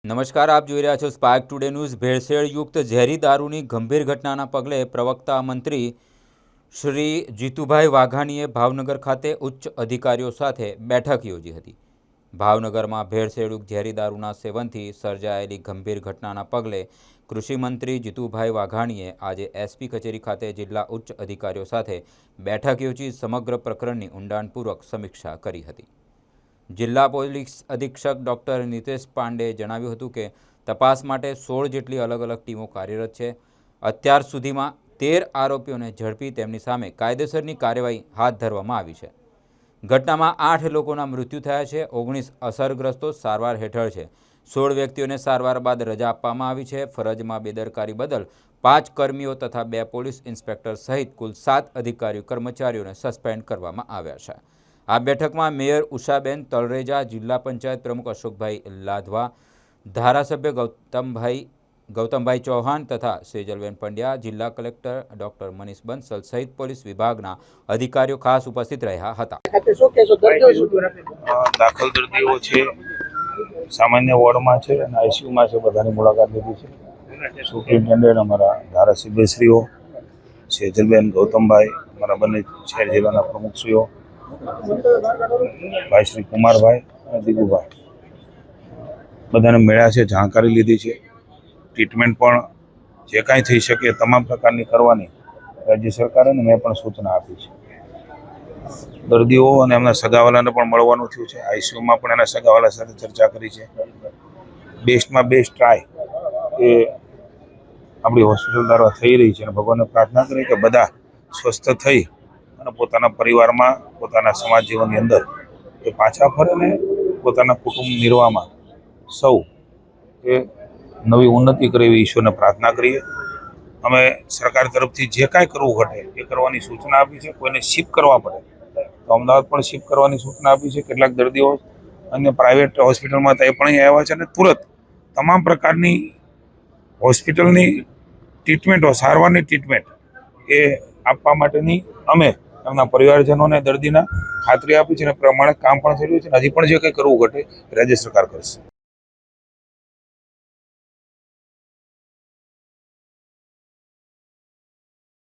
નમસ્કાર, આપ જોઈ રહ્યા છો સ્પાર્ક ટુડે ન્યૂઝ। ભેળસેળયુક્ત ઝેરી દારૂની ગંભીર ઘટનાના પગલે પ્રવક્તા મંત્રી શ્રી જીતુભાઈ વાઘાણીએ ભાવનગર ખાતે ઉચ્ચ અધિકારીઓ સાથે બેઠક યોજી હતી। ભાવનગરમાં ભેળસેળયુક્ત ઝેરી દારૂના સેવનથી સર્જાયેલી ગંભીર ઘટનાના પગલે કૃષિ મંત્રી જીતુભાઈ વાઘાણીએ આજે એસપી કચેરી ખાતે જિલ્લા ઉચ્ચ અધિકારીઓ સાથે બેઠક યોજી સમગ્ર પ્રકરણની ઊંડાણપૂર્વક સમીક્ષા કરી હતી। જિલ્લા પોલીસ અધિક્ષક ડૉક્ટર નિતેશ પાંડેએ જણાવ્યું હતું કે તપાસ માટે 16 જેટલી અલગ અલગ ટીમો કાર્યરત છે। અત્યાર સુધીમાં 13 આરોપીઓને ઝડપી તેમની સામે કાયદેસરની કાર્યવાહી હાથ ધરવામાં આવી છે। ઘટનામાં 8 લોકોના મૃત્યુ થયા છે, 19 અસરગ્રસ્તો સારવાર હેઠળ છે। 16 વ્યક્તિઓને સારવાર બાદ રજા આપવામાં આવી છે। ફરજમાં બેદરકારી બદલ 5 કર્મીઓ તથા 2 પોલીસ ઇન્સ્પેક્ટર સહિત કુલ 7 અધિકારીઓ કર્મચારીઓને સસ્પેન્ડ કરવામાં આવ્યા છે। આ બેઠકમાં મેયર ઉષાબેન તલરેજા, જિલ્લા પંચાયત પ્રમુખ અશોકભાઈ લાધવા, ધારાસભ્ય ગૌતમભાઈ ચૌહાણ તથા સેજલબેન પંડ્યા, જિલ્લા કલેક્ટર ડૉક્ટર મનીષ બંસલ સહિત પોલીસ વિભાગના અધિકારીઓ ખાસ ઉપસ્થિત રહ્યા હતા। દાખલ દર્દીઓ છે, સામાન્ય વોર્ડમાં છે અને આઈસીયુમાં છે, બધાની મુલાકાત લીધી છે। સુપ્રિન્ટેન્ડન્ટ અમારા ધારાસભ્યશ્રીઓ સેજલબેન, ગૌતમભાઈ, અમારા બંને શહેર જિલ્લાના પ્રમુખશ્રીઓ ભાઈ શ્રી કુમારભાઈ અને દિગુભાઈ બધાને મળ્યા છે, જાણકારી લીધી છે। ટ્રીટમેન્ટ પણ જે કાંઈ થઈ શકે તમામ પ્રકારની કરવાની રાજ્ય સરકારે મેં પણ સૂચના આપી છે। દર્દીઓ અને એમના સગાવાલાને પણ મળવાનું થયું છે। આઈસીયુમાં પણ એના સગાવાલા સાથે ચર્ચા કરી છે। બેસ્ટમાં બેસ્ટ ટ્રાય એ આપણી હોસ્પિટલ દ્વારા થઈ રહી છે અને ભગવાનને પ્રાર્થના કરી કે બધા સ્વસ્થ થઈ અને પોતાના પરિવારમાં, પોતાના સમાજ જીવનની અંદર એ પાછા ફરે ને પોતાના કુટુંબ નિર્વાહમાં સૌ એ નવી ઉન્નતિ કરે એવી ઈશ્વરને પ્રાર્થના કરીએ। અમે સરકાર તરફથી જે કાંઈ કરવું ઘટે એ કરવાની સૂચના આપી છે। કોઈને શિફ્ટ કરવા પડે તો અમદાવાદ પણ શિફ્ટ કરવાની સૂચના આપી છે। કેટલાક દર્દીઓ અન્ય પ્રાઇવેટ હોસ્પિટલમાં એ પણ અહીં આવ્યા છે અને તુરંત તમામ પ્રકારની હોસ્પિટલની ટ્રીટમેન્ટો, સારવારની ટ્રીટમેન્ટ એ આપવા માટેની અમે એમના પરિવારજનોને દર્દીના ખાતરી આપી છે અને પ્રમાણે કામ પણ થઈ રહ્યું છે। હજી પણ જે કંઈ કરવું ઘટે રાજ્ય સરકાર કરશે।